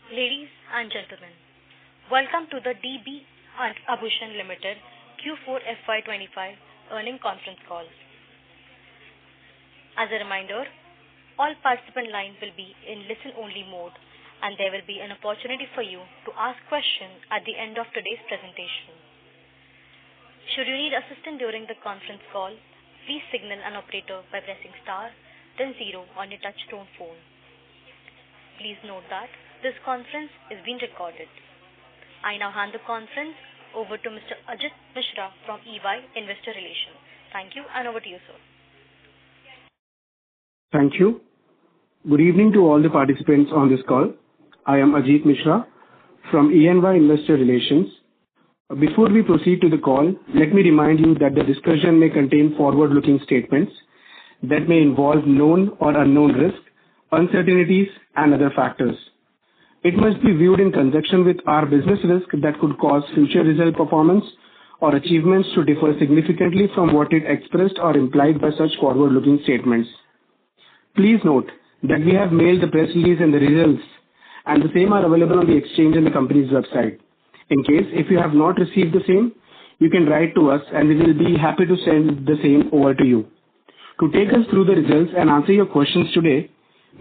Ladies and gentlemen, welcome to the DB and Abhushan Limited Q4 FY25 earning conference call. As a reminder, all participant lines will be in listen-only mode, and there will be an opportunity for you to ask questions at the end of today's presentation. Should you need assistance during the conference call, please signal an operator by pressing star, then 0 on your touch-tone phone. Please note that this conference is being recorded. I now hand the conference over to Mr. Ajit Mishra from EY Investor Relations. Thank you, and over to you, sir. Thank you. Good evening to all the participants on this call. I am Ajit Mishra from EY Investor Relations. Before we proceed to the call, let me remind you that the discussion may contain forward-looking statements that may involve known or unknown risks, uncertainties, and other factors. It must be viewed in conjunction with our business risk that could cause future result performance or achievements to differ significantly from what is expressed or implied by such forward-looking statements. Please note that we have mailed the press release and the results, and the same are available on the exchange and the company's website. In case if you have not received the same, you can write to us and we will be happy to send the same over to you. To take us through the results and answer your questions today,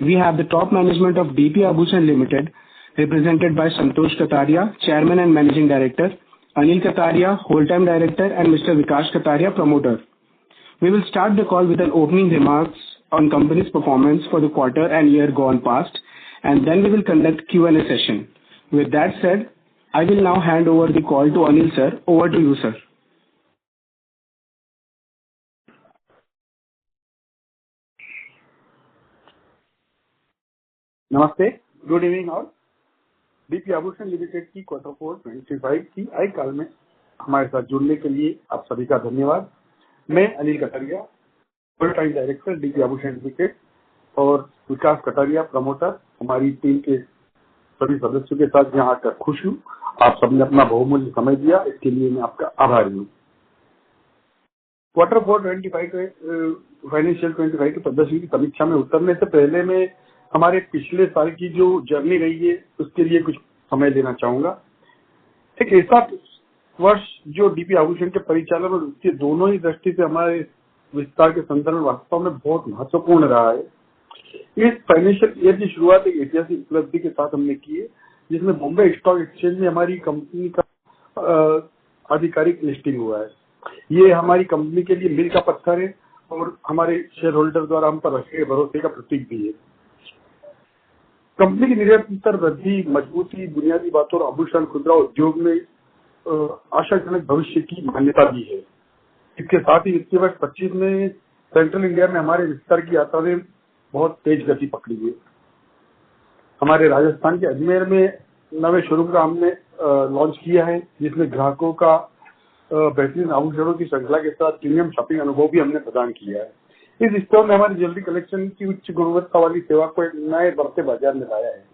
we have the top management of DP Abhushan Limited, represented by Santosh Kataria, Chairman and Managing Director, Anil Kataria, Whole-Time Director, and Mr. Vikash Kataria, Promoter. We will start the call with an opening remarks on company's performance for the quarter and year gone past, and then we will conduct Q&A session. With that said, I will now hand over the call to Anil sir. Over to you, sir. नमस्ते, good evening all. DP आभूषण limited की quarter 4 2025 की I call में हमारे साथ जुड़ने के लिए आप सभी का धन्यवाद। मैं Anil Kataria, full time director DP आभूषण लिमिटेड, और विकास कटारिया, प्रमोटर, हमारी टीम के सभी सदस्यों के साथ यहाँ आकर खुश हूँ। आप सबने अपना बहुमूल्य समय दिया, इसके लिए मैं आपका आभारी हूँ। क्वार्टर 4 फाइनेंशियल 25 के प्रदर्शन की समीक्षा में उतरने से पहले मैं हमारे पिछले साल की जो जर्नी रही है उसके लिए कुछ समय देना चाहूंगा। एक ऐसा वर्ष जो डीपी आभूषण के परिचालन और उसके दोनों ही दृष्टि से हमारे विस्तार के संदर्भ में वास्तव में बहुत महत्वपूर्ण रहा है। इस फाइनेंशियल ईयर की शुरुआत एक ऐतिहासिक उपलब्धि के साथ हमने की है, जिसमें बॉम्बे स्टॉक एक्सचेंज में हमारी कंपनी का आधिकारिक लिस्टिंग हुआ है। ये हमारी कंपनी के लिए मील का पत्थर है और हमारे शेयर होल्डर द्वारा हम पर रखे भरोसे का प्रतीक भी है। कंपनी की निरंतर वृद्धि, मजबूती, बुनियादी बातों और आभूषण खुदरा उद्योग में आशाजनक भविष्य की मान्यता भी है। इसके साथ ही वित्तीय वर्ष 25 में सेंट्रल इंडिया में हमारे विस्तार की यात्रा ने बहुत तेज गति पकड़ी है। हमारे राजस्थान के अजमेर में नवे शोरूम का हमने लॉन्च किया है, जिसमें ग्राहकों का बेहतरीन आभूषणों की श्रृंखला के साथ प्रीमियम शॉपिंग अनुभव भी हमने प्रदान किया है। इस स्टोर में हमारी ज्वेलरी कलेक्शन की उच्च गुणवत्ता वाली सेवा को एक नए बढ़ते बाजार में लाया है।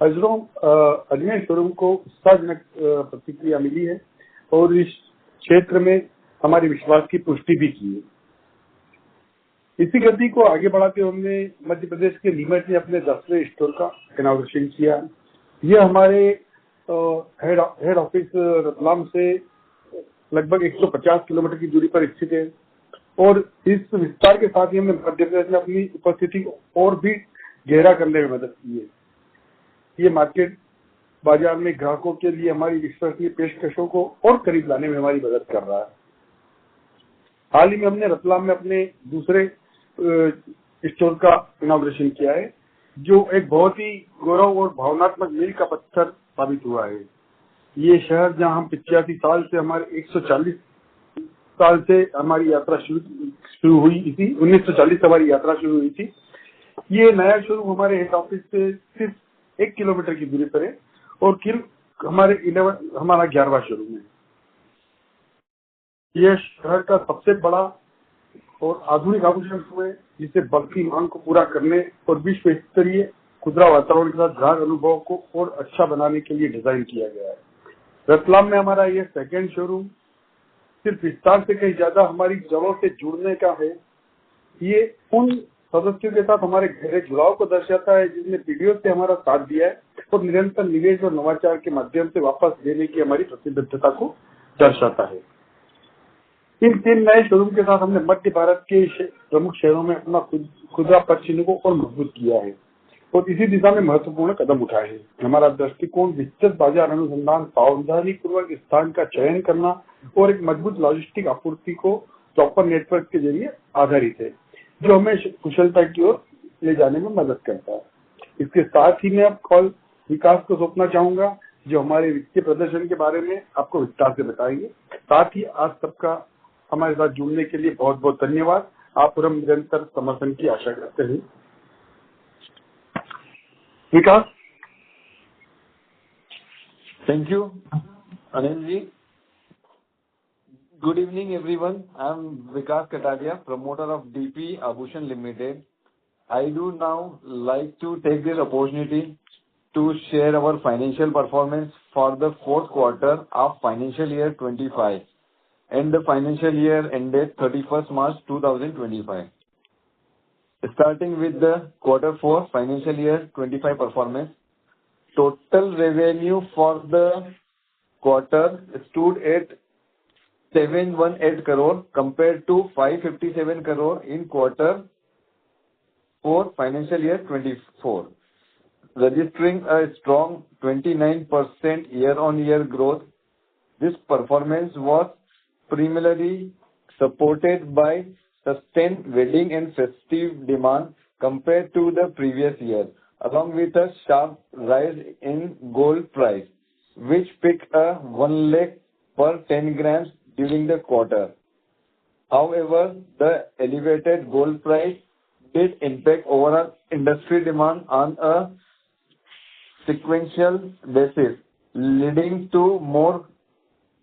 अजमेर शोरूम को उत्साहजनक प्रतिक्रिया मिली है और इस क्षेत्र में हमारे विश्वास की पुष्टि भी की है। इसी गति को आगे बढ़ाते हुए हमने मध्य प्रदेश के नीमच में अपने 10वें स्टोर का इनॉग्रेशन किया। यह हमारे हेड ऑफिस रतलाम से लगभग 150 किलोमीटर की दूरी पर स्थित है और इस विस्तार के साथ ही हमने मध्य प्रदेश में अपनी उपस्थिति को और भी गहरा करने में मदद की है। ये मार्केट बाजार में ग्राहकों के लिए हमारी विश्वसनीय पेशकशों को और करीब लाने में हमारी मदद कर रहा है। हाल ही में हमने रतलाम में अपने दूसरे स्टोर का इनॉग्रेशन किया है, जो एक बहुत ही गौरव और भावनात्मक मील का पत्थर साबित हुआ है। ये शहर जहां हम 85 साल से हमारे 140 साल से हमारी यात्रा शुरू हुई थी, 1940 से हमारी यात्रा शुरू हुई थी। ये नया शोरूम हमारे हेड ऑफिस से सिर्फ 1 किलोमीटर की दूरी पर है और हमारा 11वां शोरूम है। यह शहर का सबसे बड़ा और आधुनिक आभूषण शोरूम है, जिसे बढ़ती मांग को पूरा करने और विश्व स्तरीय खुदरा वातावरण के साथ ग्राहक अनुभव को और अच्छा बनाने के लिए डिजाइन किया गया है। रतलाम में हमारा यह सेकेंड शोरूम सिर्फ विस्तार से कहीं ज्यादा हमारी जड़ों से जुड़ने का है। ये उन सदस्यों के साथ हमारे गहरे जुड़ाव को दर्शाता है जिसने पीढ़ियों से हमारा साथ दिया है और निरंतर निवेश और नवाचार के माध्यम से वापस देने की हमारी प्रतिबद्धता को दर्शाता है। इन 3 नए शोरूम के साथ हमने मध्य भारत के प्रमुख शहरों में अपना खुदरा पक्ष को और मजबूत किया है और इसी दिशा में महत्वपूर्ण कदम उठाए हैं। हमारा दृष्टिकोण विस्तृत बाजार अनुसंधान, सावधानी पूर्वक स्थान का चयन करना और एक मजबूत लॉजिस्टिक आपूर्ति को प्रॉपर नेटवर्क के जरिए आधारित है, जो हमें कुशलता की ओर ले जाने में मदद करता है। इसके साथ ही मैं अब कॉल विकास को सौंपना चाहूंगा, जो हमारे वित्तीय प्रदर्शन के बारे में आपको विस्तार से बताएंगे। साथ ही आज सबका हमारे साथ जुड़ने के लिए बहुत बहुत धन्यवाद। आप और हम निरंतर समर्थन की आशा करते हैं। विकास। Thank you, Anilji. Good evening, everyone. I am Vikas Kataria, promoter of DP Abhushan Limited. I do now like to take this opportunity to share our financial performance for the fourth quarter of financial year 25 and the financial year ended 31st March 2025. Starting with the quarter 4 financial year 25 performance, total revenue for the quarter stood at 718 crore compared to 557 crore in quarter 4 financial year 24, registering a strong 29% year-on-year growth. This performance was primarily supported by sustained wedding and festive demand compared to the previous year, along with a sharp rise in gold price, which peaked at 1 lakh per 10 grams during the quarter. However, the elevated gold price did impact overall industry demand on a sequential basis, leading to more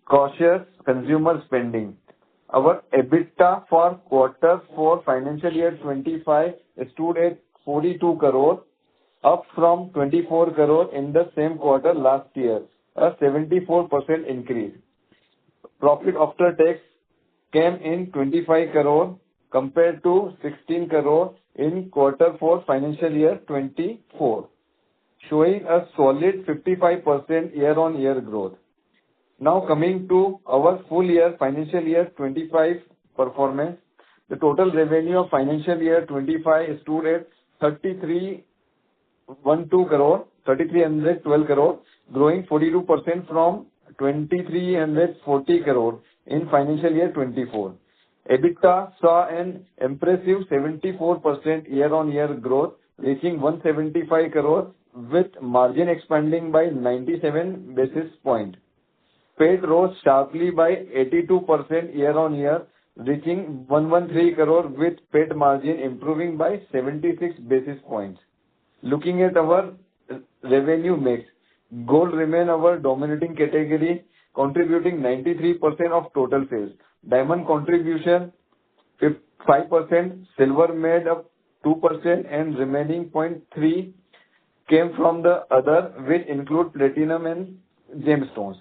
cautious consumer spending. Our EBITDA for quarter 4 financial year 25 stood at 42 crore, up from 24 crore in the same quarter last year, a 74% increase. Profit after tax came in 25 crore compared to 16 crore in quarter 4 financial year 24, showing a solid 55% year-on-year growth. Now coming to our full year financial year 25 performance, the total revenue of financial year 25 stood at 3312 crore, growing 42% from 2340 crore in financial year 24. EBITDA saw an impressive 74% year-on-year growth, reaching 175 crore with margin expanding by 97 basis points. PAT rose sharply by 82% year-on-year, reaching 113 crore with PAT margin improving by 76 basis points. Looking at our revenue mix, gold remained our dominating category, contributing 93% of total sales. Diamond contribution 5%, silver made up 2%, and remaining 0.3% came from the other, which include platinum and gemstones.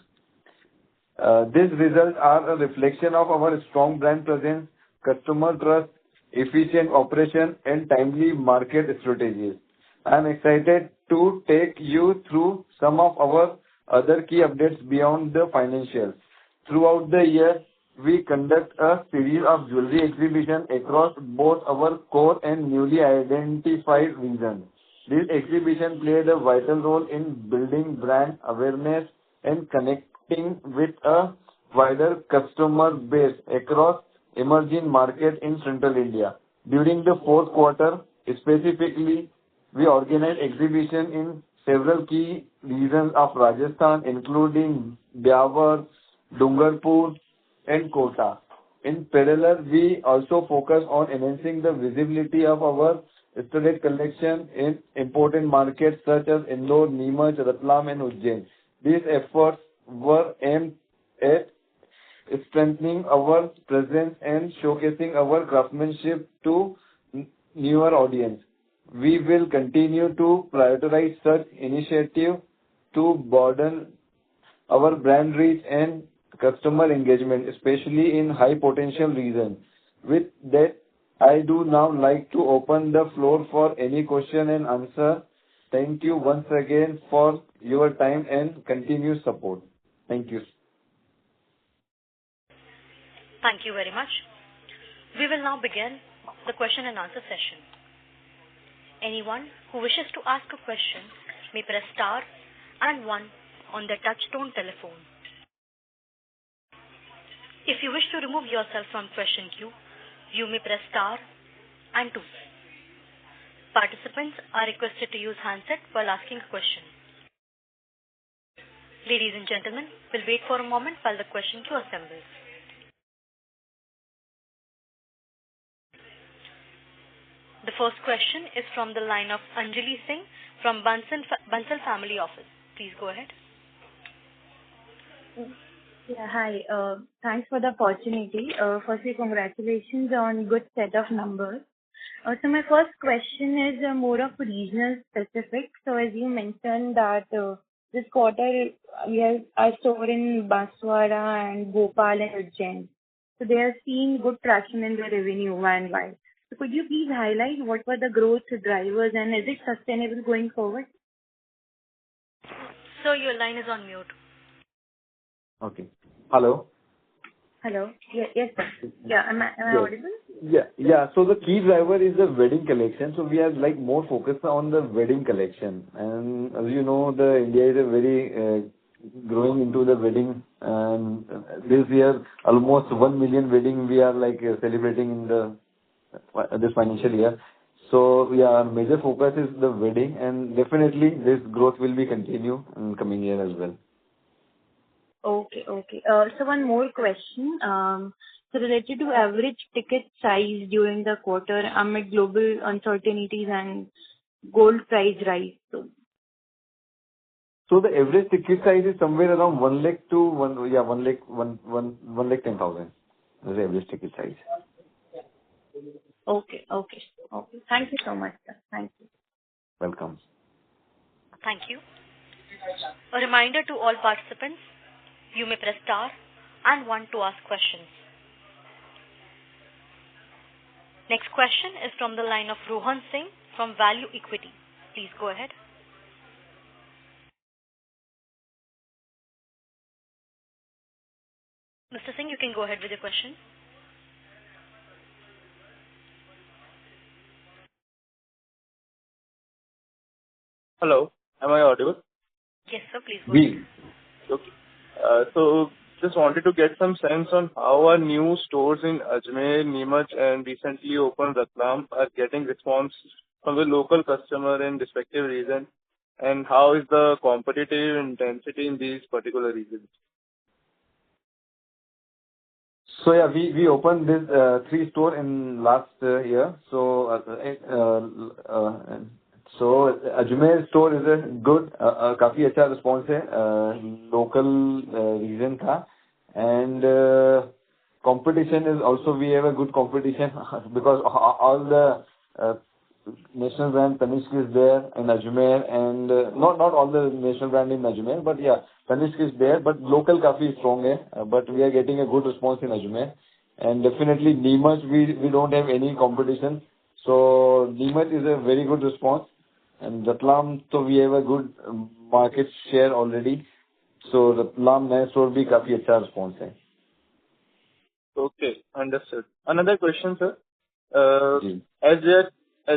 These results are a reflection of our strong brand presence, customer trust, efficient operation, and timely market strategies. I am excited to take you through some of our other key updates beyond the financials. Throughout the year, we conduct a series of jewelry exhibitions across both our core and newly identified regions. This exhibition played a vital role in building brand awareness and connecting with a wider customer base across emerging markets in Central India. During the fourth quarter, specifically, we organized exhibition in several key regions of Rajasthan, including Byawar, Dungarpur, and Kota. In parallel, we also focus on enhancing the visibility of our studded collection in important markets such as Indore, Neemuch, Ratlam, and Ujjain. These efforts were aimed at strengthening our presence and showcasing our craftsmanship to newer audience. We will continue to prioritize such initiatives to broaden our brand reach and customer engagement, especially in high potential regions. With that, I do now like to open the floor for any question and answer. Thank you once again for your time and continued support. Thank you. Thank you very much. We will now begin the question and answer session. Anyone who wishes to ask a question may press star and 1 on their touch-tone telephone. If you wish to remove yourself from question queue, you may press star and 2. Participants are requested to use handset while asking a question. Ladies and gentlemen, we'll wait for a moment while the question queue assembles. The first question is from the line of Anjali Singh from Bansal Family Office. Please go ahead. Yeah, hi. Thanks for the opportunity. Firstly, congratulations on good set of numbers. So my first question is more of regional specific. So as you mentioned that this quarter we have a store in Banswara and Bhopal and Ujjain. So they are seeing good traction in the revenue worldwide. So could you please highlight what were the growth drivers and is it sustainable going forward? Sir, your line is on mute. Okay. Hello. Hello. Yes, sir. Yeah, am I audible? Yeah. So the key driver is the wedding collection. So we are like more focused on the wedding collection. And as you know, the India is a very growing into the wedding. And this year, almost 1 million wedding we are like celebrating in this financial year. So yeah, our major focus is the wedding, and definitely this growth will be continue in coming year as well. Okay. So one more question. So related to average ticket size during the quarter amid global uncertainties and gold price rise. So the average ticket size is somewhere around 1 lakh to 1 lakh 10,000. That's the average ticket size. Okay. Thank you so much, sir. Thank you. Welcome. Thank you. A reminder to all participants, you may press star and 1 to ask questions. Next question is from the line of Rohan Singh from Value Equity. Please go ahead. Mr. Singh, you can go ahead with your question. Hello, am I audible? Yes, sir, please go ahead. Okay. So just wanted to get some sense on how our new stores in Ajmer, Neemuch and recently opened Ratlam are getting response from the local customer in respective region, and how is the competitive intensity in these particular regions? So yeah, we opened this 3 store in last year. So Ajmer store is a good, काफी अच्छा response है, local region था, and competition is also, we have a good competition because all the national brand Tanishq is there in Ajmer, and not all the national brand in Ajmer, but yeah, Tanishq is there, but local काफी strong है, but we are getting a good response in Ajmer, and definitely Neemuch we don't have any competition, so Neemuch is a very good response. And Ratlam, so we have a good market share already. So Ratlam नया store भी काफी अच्छा response है. Okay, understood. Another question, sir. As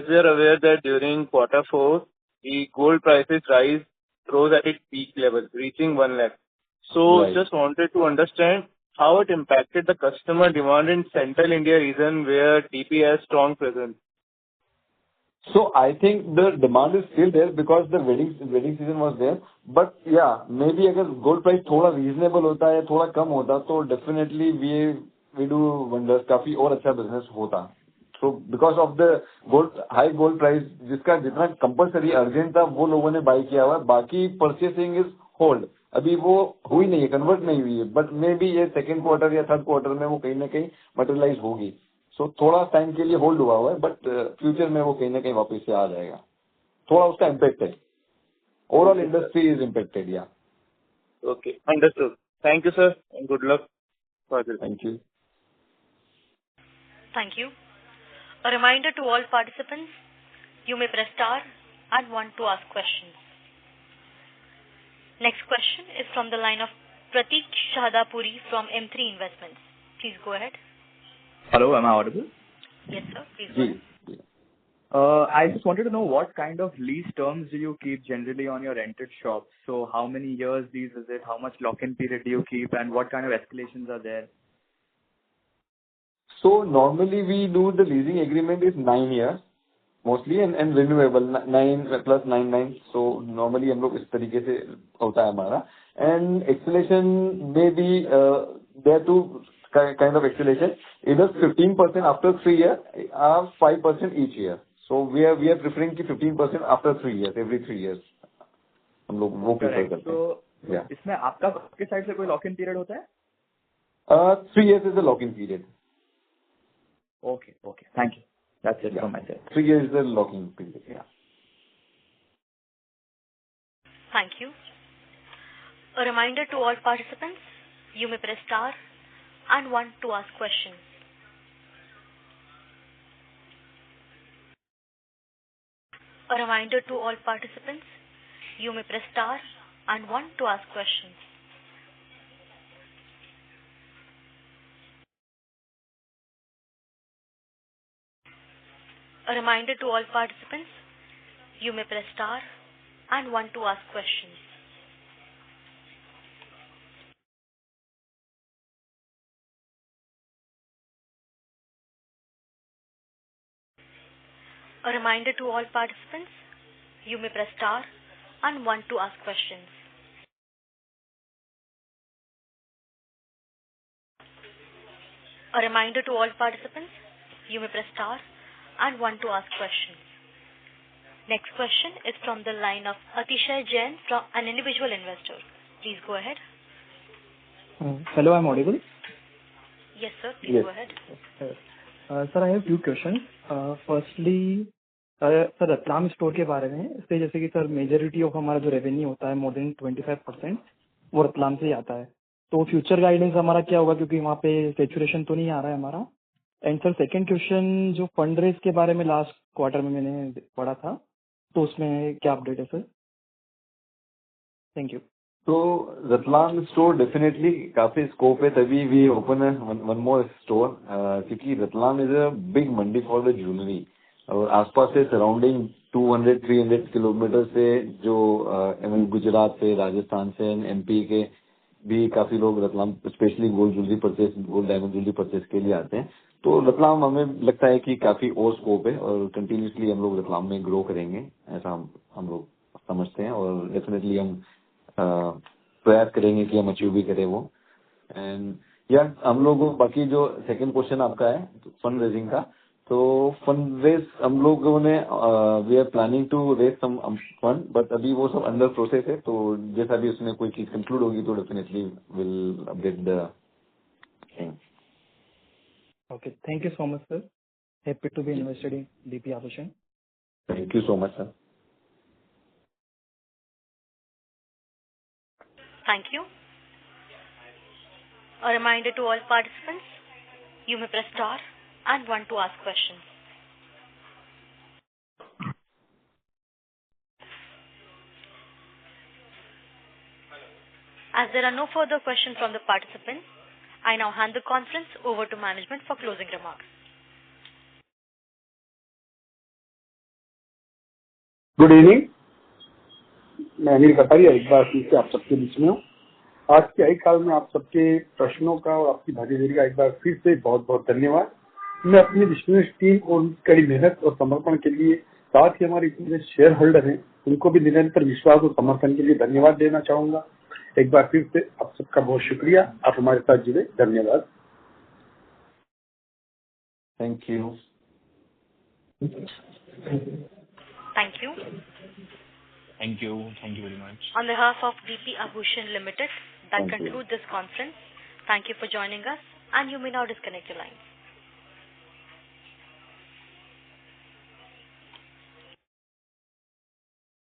we are aware that during quarter 4, the gold prices rose at its peak level, reaching 1 lakh. So right. Just wanted to understand how it impacted the customer demand in Central India region where TP has strong presence. So I think the demand is still there because the wedding season was there. But yeah, maybe अगर gold price थोड़ा reasonable होता है, थोड़ा कम होता, तो definitely we do wonders, काफी और अच्छा business होता. So because of the high gold price, जिसका जितना compulsory urgent था, वो लोगों ने buy किया हुआ. बाकी purchasing is hold. अभी वो हुई नहीं है, convert नहीं हुई है. But maybe ये second quarter या third quarter में वो कहीं ना कहीं materialize होगी. So थोड़ा टाइम के लिए होल्ड हुआ है, बट फ्यूचर में वो कहीं ना कहीं वापस से आ जाएगा. थोड़ा उसका इम्पैक्ट है. Overall industry is impacted. या okay, understood. Thank you sir and good luck. Thank you. Thank you. A reminder to all participants, you may press star and 1 to ask questions. Next question is from the line of Pratik Shahadapuri from M3 Investments. Please go ahead. Hello, am I audible? Yes, sir. Please go ahead. I just wanted to know what kind of lease terms do you keep generally on your rented shops? So how many years lease is it? How much lock-in period do you keep? And what kind of escalations are there? So normally we do the leasing agreement is 9 years mostly and renewable 9 plus 9. So normally हम लोग इस तरीके से होता है हमारा. And escalation may be there two kind of escalation, either 15% after 3 years or 5% each year. So we are preferring कि 15% after 3 years, every 3 years हम लोग वो prefer करते हैं. तो इसमें आपके साइड से कोई लॉक-इन पीरियड होता है? 3 years is the lock-in period. Okay. Thank you. That's it from my side. 3 years is the lock-in period. Yeah. Thank you. A reminder to all participants, you may press star and 1 to ask questions. A reminder to all participants, you may press star and 1 to ask questions. A reminder to all participants, you may press star and 1 to ask questions. A reminder to all participants, you may press star and 1 to ask questions. A reminder to all participants, you may press star and 1 to ask questions. Next question is from the line of Atishay Jain from an individual investor. Please go ahead. Hello, I'm audible? Yes, sir. Please go ahead. Sir, I have few questions. Firstly, sir Ratlam store के बारे में, इससे जैसे कि sir majority of हमारा जो revenue होता है मोर देन 25% वो रतलाम से ही आता है. तो फ्यूचर गाइडेंस हमारा क्या होगा, क्योंकि वहाँ पे सेचुरेशन तो नहीं आ रहा है हमारा. एंड सर सेकंड क्वेश्चन, जो फंड रेज के बारे में लास्ट क्वार्टर में मैंने पढ़ा था, तो उसमें क्या अपडेट है सर? Thank you. तो रतलाम स्टोर डेफिनेटली काफी स्कोप है, तभी we open one more store, क्योंकि Ratlam is a big mandi for the jewellery. और आसपास से सराउंडिंग 200-300 किलोमीटर से जो गुजरात से, राजस्थान से, एमपी के भी काफी लोग Ratlam specially gold jewellery purchase, gold diamond jewellery purchase के लिए आते हैं. तो रतलाम हमें लगता है कि काफी और स्कोप है और कंटिन्यूसली हम लोग रतलाम में ग्रो करेंगे, ऐसा हम लोग समझते हैं. और डेफिनेटली हम प्रयास करेंगे कि हम अचीव भी करें वो. एंड या हम लोग बाकी जो सेकंड क्वेश्चन आपका है फंड रेजिंग का, तो फंड रेज हम लोगों ने we are planning to raise some fund, but अभी वो सब अंडर प्रोसेस है. तो जैसा भी उसमें कोई चीज कंक्लूड होगी तो definitely will update the thing. Okay, thank you so much sir. Happy to be invested in DP Abhushan. Thank you so much sir. Thank you. A reminder to all participants, you may press star and 1 to ask questions. As there are no further questions from the participants, I now hand the conference over to management for closing remarks. Good evening, मैं अनिल कटारिया एक बार फिर से आप सबके बीच में हूँ. आज के एक काल में आप सबके प्रश्नों का और आपकी भागीदारी का एक बार फिर से बहुत बहुत धन्यवाद. मैं अपनी विश्वनिष्ठ टीम और उनकी कड़ी मेहनत और समर्पण के लिए, साथ ही हमारे इतने शेयर होल्डर हैं उनको भी निरंतर विश्वास और समर्थन के लिए धन्यवाद देना चाहूंगा. एक बार फिर से आप सबका बहुत शुक्रिया, आप हमारे साथ जुड़े. धन्यवाद. Thank you. Thank you. Thank you very much. On behalf of DP Abhushan Limited, that concludes this conference. Thank you for joining us, and you may now disconnect your lines.